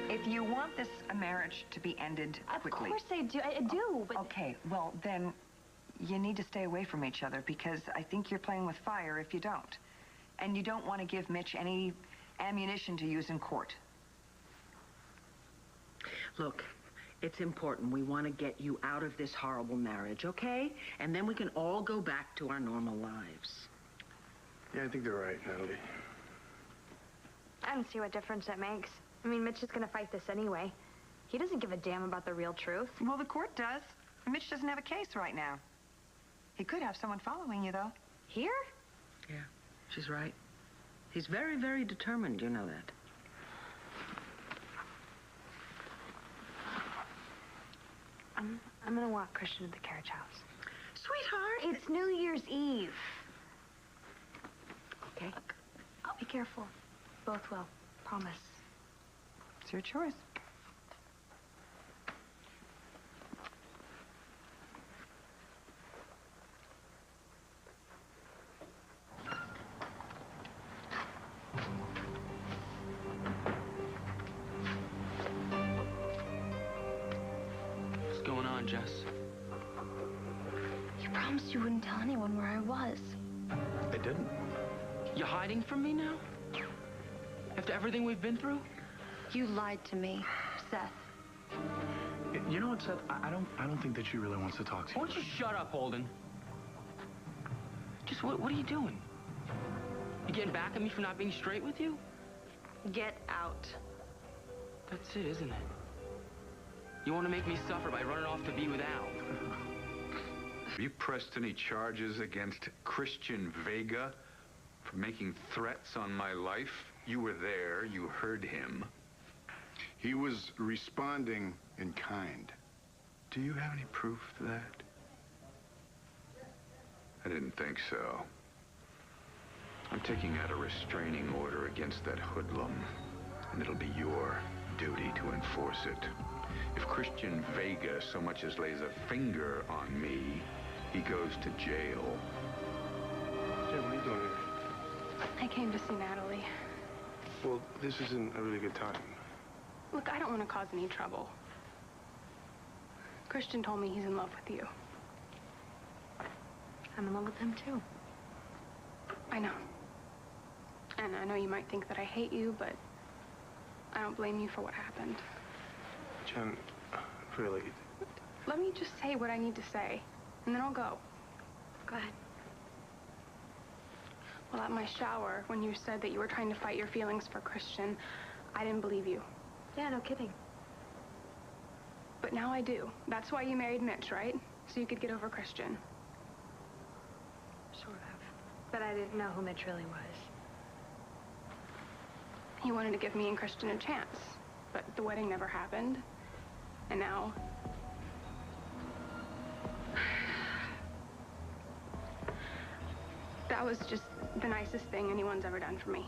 If you want this marriage to be ended quickly... Of course I do. I do, but... Okay, well, then you need to stay away from each other because I think you're playing with fire if you don't. And you don't want to give Mitch any ammunition to use in court. Look, it's important. We want to get you out of this horrible marriage, okay? And then we can all go back to our normal lives. Yeah, I think they're right, Natalie. I don't see what difference that makes. I mean, Mitch is going to fight this anyway. He doesn't give a damn about the real truth. Well, the court does. Mitch doesn't have a case right now. He could have someone following you, though. Here? Yeah, she's right. He's very, very determined, you know that. I'm going to walk Cristian to the carriage house. Sweetheart! It's New Year's Eve. Okay. I'll be careful. Both will. Promise. It's your choice. going on, Jess? You promised you wouldn't tell anyone where I was. I didn't. You hiding from me now? After everything we've been through? You lied to me, Seth. You know what, Seth? I don't think that she really wants to talk to you. Why don't you shut up, Holden? Just what are you doing? You getting back at me for not being straight with you? Get out. That's it, isn't it? You want to make me suffer by running off to be with Al. Have you pressed any charges against Cristian Vega for making threats on my life? You were there. You heard him. He was responding in kind. Do you have any proof to that? I didn't think so. I'm taking out a restraining order against that hoodlum, and it'll be your duty to enforce it. If Cristian Vega so much as lays a finger on me, he goes to jail. Jen, what are you doing here? I came to see Natalie. Well, this isn't a really good time. Look, I don't want to cause any trouble. Cristian told me he's in love with you. I'm in love with him, too. I know. And I know you might think that I hate you, but I don't blame you for what happened. Jen, really. Let me just say what I need to say, and then I'll go. Go ahead. Well, at my shower, when you said that you were trying to fight your feelings for Cristian, I didn't believe you. Yeah, no kidding. But now I do. That's why you married Mitch, right? So you could get over Cristian. Sort of. But I didn't know who Mitch really was. He wanted to give me and Cristian a chance, but the wedding never happened. And now... that was just the nicest thing anyone's ever done for me.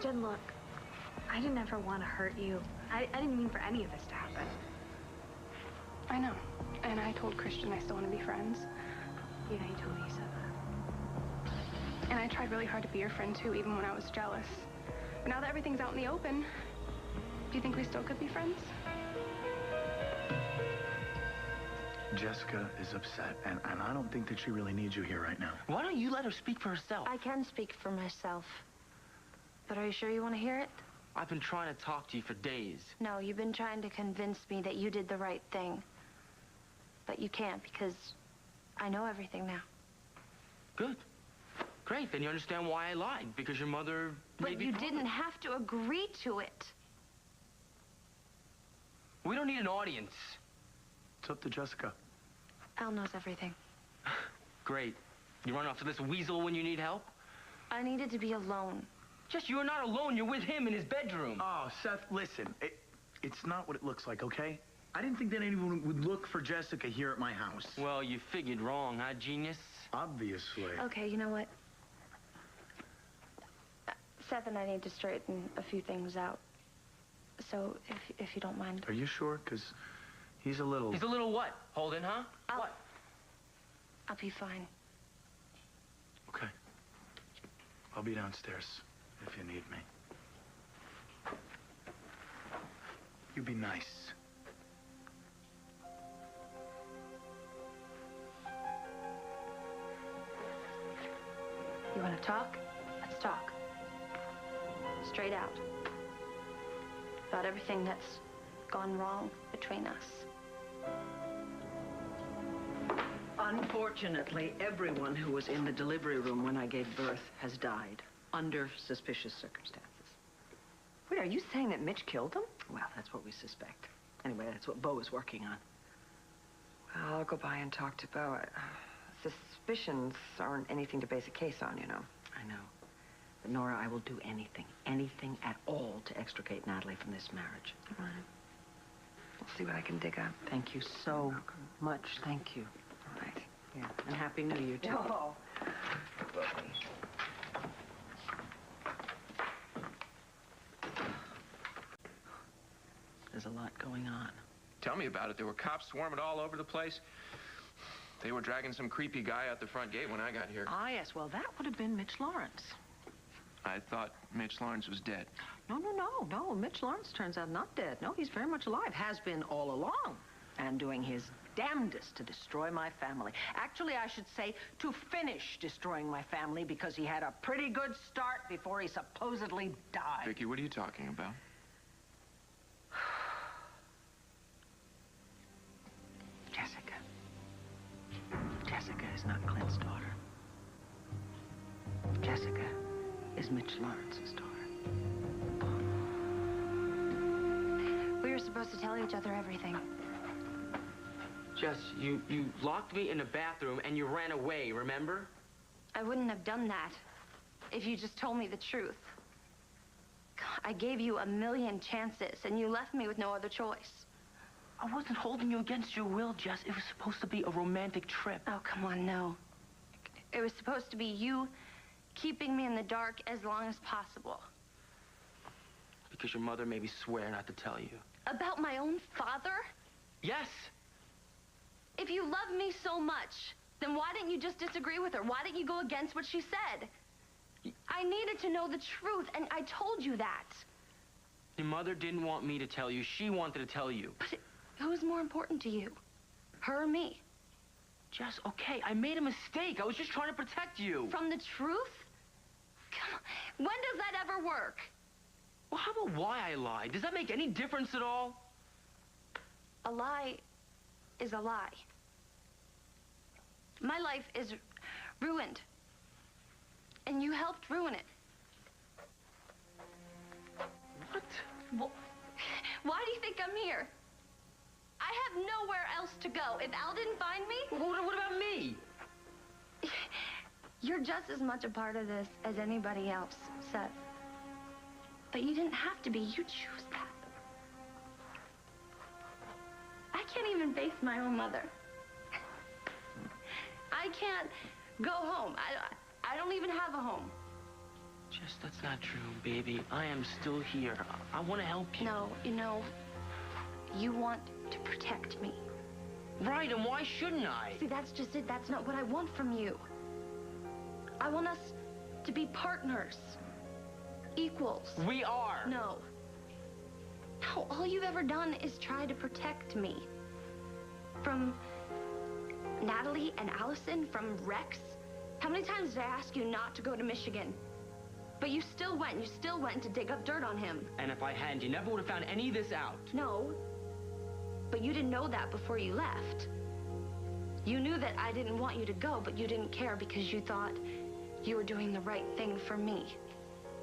Jen, look, I didn't ever want to hurt you. I didn't mean for any of this to happen. I know. And I told Cristian I still want to be friends. Yeah, you told me you said that. And I tried really hard to be your friend, too, even when I was jealous. But now that everything's out in the open, do you think we still could be friends? Jessica is upset, and I don't think that she really needs you here right now. Why don't you let her speak for herself? I can speak for myself. But are you sure you want to hear it? I've been trying to talk to you for days. No, you've been trying to convince me that you did the right thing. But you can't, because I know everything now. Good. Great, then you understand why I lied, because your mother But you didn't have to agree to it. We don't need an audience. It's up to Jessica. Al knows everything. Great. You run off to this weasel when you need help? I needed to be alone. Just you're not alone. You're with him in his bedroom. Oh, Seth, listen. It's not what it looks like, okay? I didn't think that anyone would look for Jessica here at my house. Well, you figured wrong, huh, genius? Obviously. Okay, you know what? Seth and I need to straighten a few things out. So, if you don't mind. Are you sure? Because he's a little... He's a little what, Holden, huh? What? I'll be fine. Okay. I'll be downstairs if you need me. You be nice. You want to talk? Let's talk. Straight out. About everything that's gone wrong between us. Unfortunately, everyone who was in the delivery room when I gave birth has died under suspicious circumstances. Wait, are you saying that Mitch killed them? Well, that's what we suspect. Anyway, that's what Bo is working on. Well, I'll go by and talk to Bo. Suspicions aren't anything to base a case on, you know. I know. But Nora, I will do anything at all to extricate Natalie from this marriage. All right. We'll see what I can dig up. Thank you so much. Thank you. All right. Yeah. And Happy New Year, too. Oh. There's a lot going on. Tell me about it. There were cops swarming all over the place. They were dragging some creepy guy out the front gate when I got here. Ah, yes. Well, that would have been Mitch Lawrence. I thought Mitch Lawrence was dead. No. Mitch Lawrence turns out not dead. No, he's very much alive. Has been all along. man doing his damnedest to destroy my family. Actually, I should say to finish destroying my family because he had a pretty good start before he supposedly died. Vicki, what are you talking about? Jessica. Jessica is not Clint's daughter. Jessica is Mitch Lawrence's daughter. We were supposed to tell each other everything. Jess, you locked me in the bathroom and you ran away, remember? I wouldn't have done that if you just told me the truth. I gave you 1,000,000 chances, and you left me with no other choice. I wasn't holding you against your will, Jess. It was supposed to be a romantic trip. Oh, come on, no. It was supposed to be you keeping me in the dark as long as possible. Because your mother made me swear not to tell you. About my own father? Yes. If you love me so much, then why didn't you just disagree with her? Why didn't you go against what she said? I needed to know the truth, and I told you that. Your mother didn't want me to tell you. She wanted to tell you. But who was more important to you? Her or me? Jess, okay, I made a mistake. I was just trying to protect you. From the truth? Come on. When does that ever work? Well, how about why I lied? Does that make any difference at all? A lie is a lie. My life is ruined. And you helped ruin it. What? Why do you think I'm here? I have nowhere else to go. If Al didn't find me... What about me? You're just as much a part of this as anybody else, Seth. But you didn't have to be. You choose that. I can't even face my own mother. I can't go home. I don't even have a home. Jess, that's not true, baby. I am still here. I want to help you. No, you want to protect me. Right, and why shouldn't I? See, that's just it. That's not what I want from you. I want us to be partners. Equals. We are. No. No, all you've ever done is try to protect me. From Natalie and Allison, from Rex. How many times did I ask you not to go to Michigan? But you still went. You still went to dig up dirt on him. And if I hadn't, you never would have found any of this out. No. But you didn't know that before you left. You knew that I didn't want you to go, but you didn't care because you thought you were doing the right thing for me.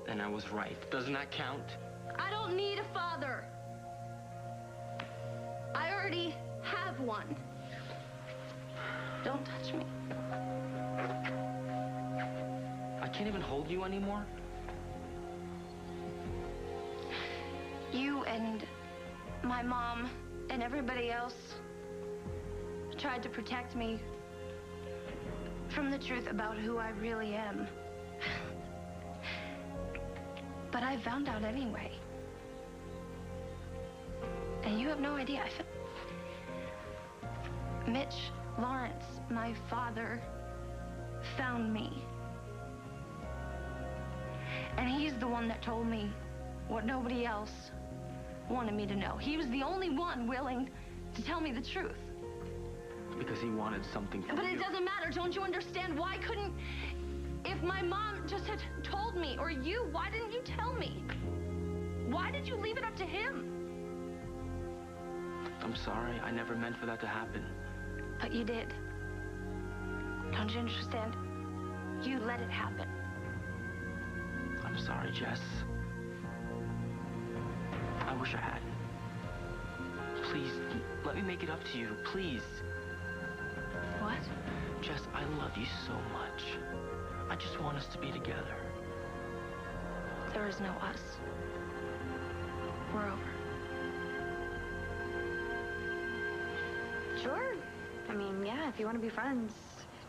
And I was right. Doesn't that count? I don't need a father. I already have one. Don't touch me. I can't even hold you anymore? You and my mom and everybody else tried to protect me from the truth about who I really am. But I found out anyway. And you have no idea. Mitch Lawrence, my father, found me. And he's the one that told me what nobody else wanted me to know. He was the only one willing to tell me the truth. Because he wanted something from But you. it doesn't matter. Don't you understand? Why couldn't... If my mom just had told me, or you, why didn't you tell me? Why did you leave it up to him? I'm sorry. I never meant for that to happen. But you did. Don't you understand? You let it happen. I'm sorry, Jess. I wish I hadn't. Please, let me make it up to you. Please. What? Jess, I love you so much. I just want us to be together. There is no us. We're over. Sure. I mean, yeah, if you want to be friends,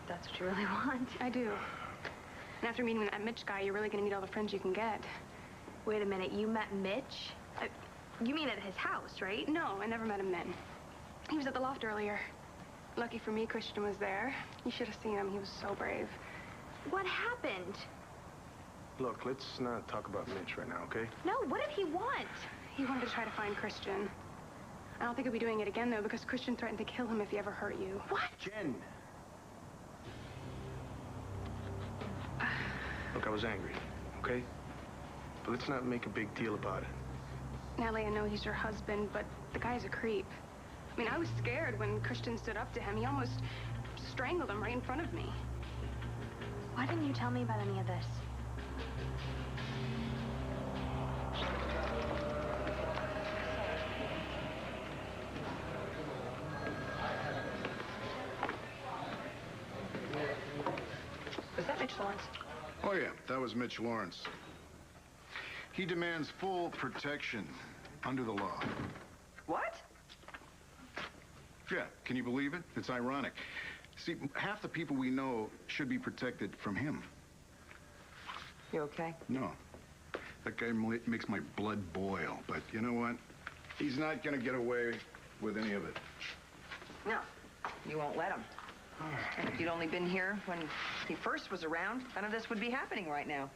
if that's what you really want. I do. And after meeting that Mitch guy, you're really going to meet all the friends you can get. Wait a minute, you met Mitch? You mean at his house, right? No, I never met him then. He was at the loft earlier. Lucky for me, Cristian was there. You should have seen him. He was so brave. What happened? Look, let's not talk about Mitch right now, okay? No, what did he want? He wanted to try to find Cristian. I don't think he'll be doing it again, though, because Cristian threatened to kill him if he ever hurt you. What? Jen! Look, I was angry, okay? But let's not make a big deal about it. Natalie, I know he's your husband, but the guy's a creep. I mean, I was scared when Cristian stood up to him. He almost strangled him right in front of me. Why didn't you tell me about any of this? Was that Mitch Lawrence? Oh, yeah, that was Mitch Lawrence. He demands full protection under the law. What? Yeah, can you believe it? It's ironic. See, half the people we know should be protected from him. You okay? No. That guy makes my blood boil. But you know what? He's not gonna get away with any of it. No, you won't let him. And if you'd only been here when he first was around, none of this would be happening right now.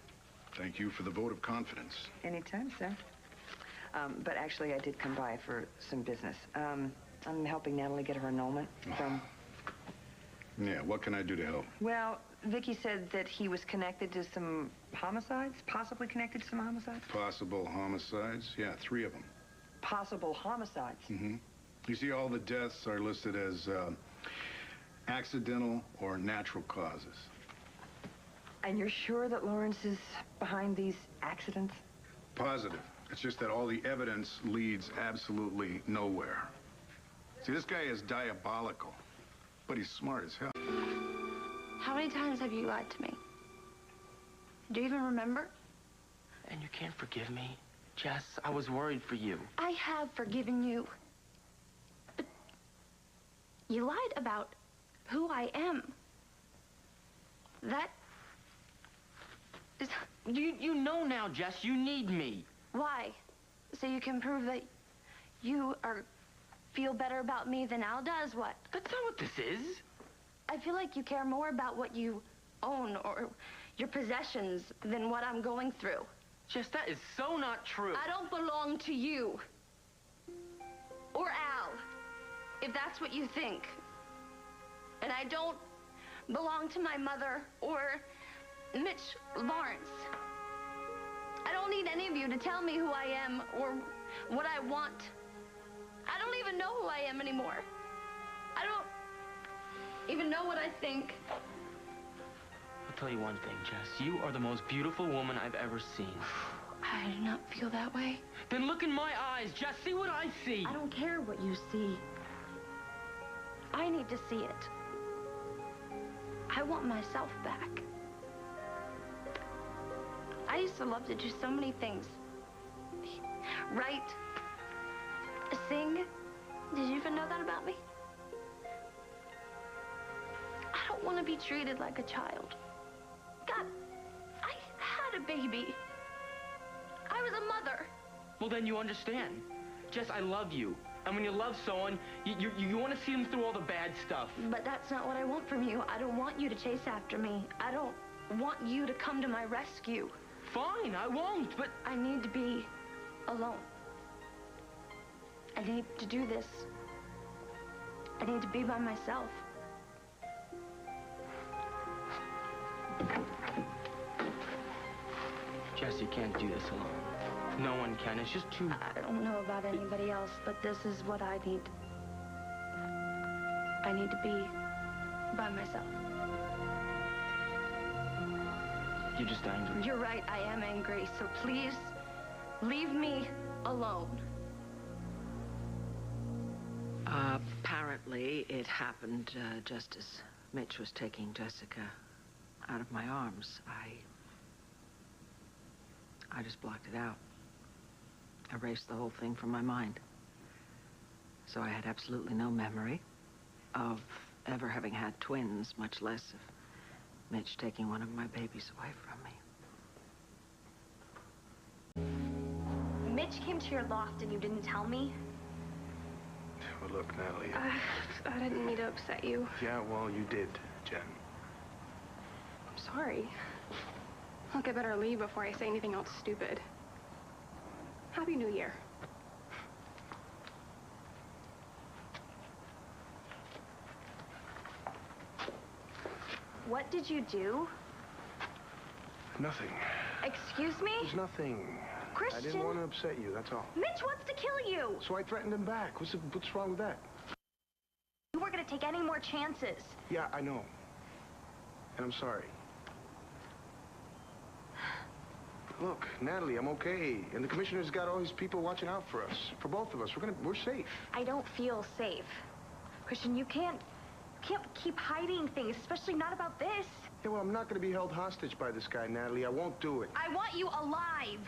Thank you for the vote of confidence. Anytime, sir. But actually, I did come by for some business. I'm helping Natalie get her annulment from... Yeah, what can I do to help? Well, Vicki said that he was connected to some homicides, possibly connected to some homicides. Possible homicides? Yeah, 3 of them. Possible homicides? Mm-hmm. You see, all the deaths are listed as accidental or natural causes. And you're sure that Lawrence is behind these accidents? Positive. It's just that all the evidence leads absolutely nowhere. See, this guy is diabolical, but he's smart as hell. How many times have you lied to me? Do you even remember? And you can't forgive me? Jess, I was worried for you. I have forgiven you. But you lied about who I am. That is... You know now, Jess, you need me. Why? So you can prove that you feel better about me than Al does, what? That's not what this is. I feel like you care more about what you own or your possessions than what I'm going through. Jess, that is so not true. I don't belong to you. Or Al, if that's what you think. And I don't belong to my mother or Mitch Lawrence. I don't need any of you to tell me who I am or what I want. I don't even know who I am anymore. I don't even know what I think. I'll tell you one thing, Jess. You are the most beautiful woman I've ever seen. I do not feel that way. Then look in my eyes, Jess. See what I see. I don't care what you see. I need to see it. I want myself back. I used to love to do so many things. Write, sing. Did you even know that about me? I don't want to be treated like a child. God, I had a baby. I was a mother. Well, then you understand. Jess, I love you. And when you love someone, you want to see them through all the bad stuff. But that's not what I want from you. I don't want you to chase after me. I don't want you to come to my rescue. Fine, I won't, but... I need to be alone. I need to do this. I need to be by myself. Jess, you can't do this alone. No one can. It's just too... I don't know about anybody else, but this is what I need. I need to be by myself. You're just angry. You're right, I am angry, so please leave me alone. Apparently, it happened just as Mitch was taking Jessica out of my arms. I just blocked it out. Erased the whole thing from my mind. So I had absolutely no memory of ever having had twins, much less of Mitch taking one of my babies away from me. Mitch came to your loft and you didn't tell me? Well, look, Natalie. I didn't mean to upset you. Yeah, well, you did, Jen. I'm sorry. Look, I better leave before I say anything else stupid. Happy New Year. What did you do? Nothing. Excuse me? There's nothing. Cristian. I didn't want to upset you, that's all. Mitch wants to kill you. So I threatened him back. What's wrong with that? You weren't going to take any more chances. Yeah, I know. And I'm sorry. Look, Natalie, I'm okay. And the commissioner's got all these people watching out for us. For both of us. We're safe. I don't feel safe. Cristian, you can't keep hiding things, especially not about this. Yeah, well, I'm not going to be held hostage by this guy, Natalie. I won't do it. I want you alive.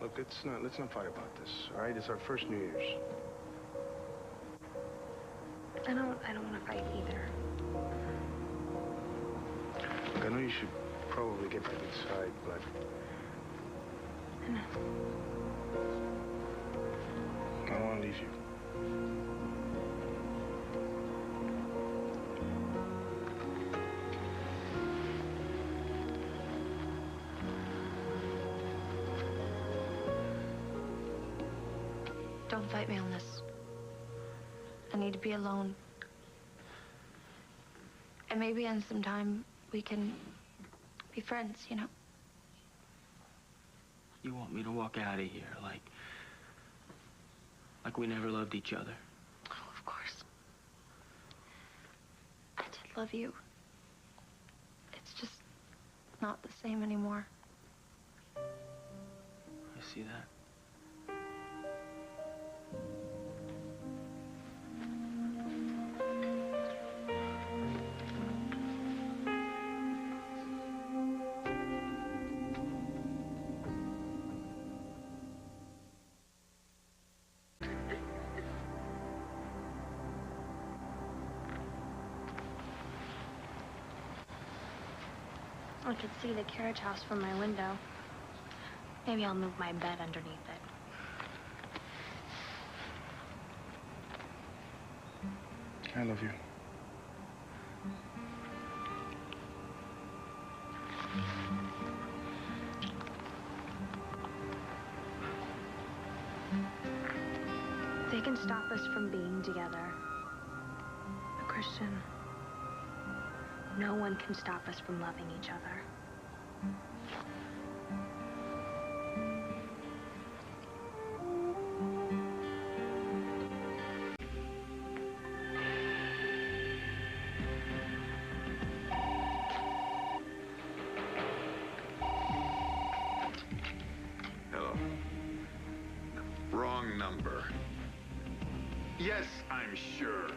Look, let's not fight about this, all right? It's our first New Year's. I don't want to fight either. Look, I know you should probably get back inside, but... I know. I don't want to leave you. Don't fight me on this. I need to be alone. And maybe in some time we can be friends, you know? You want me to walk out of here like we never loved each other? Oh, of course. I did love you. It's just not the same anymore. I see that. I could see the carriage house from my window. Maybe I'll move my bed underneath it. I love you. They can stop us from being together. But Cristian, no one can stop us from loving each other. Hello. Wrong number. Yes, I'm sure.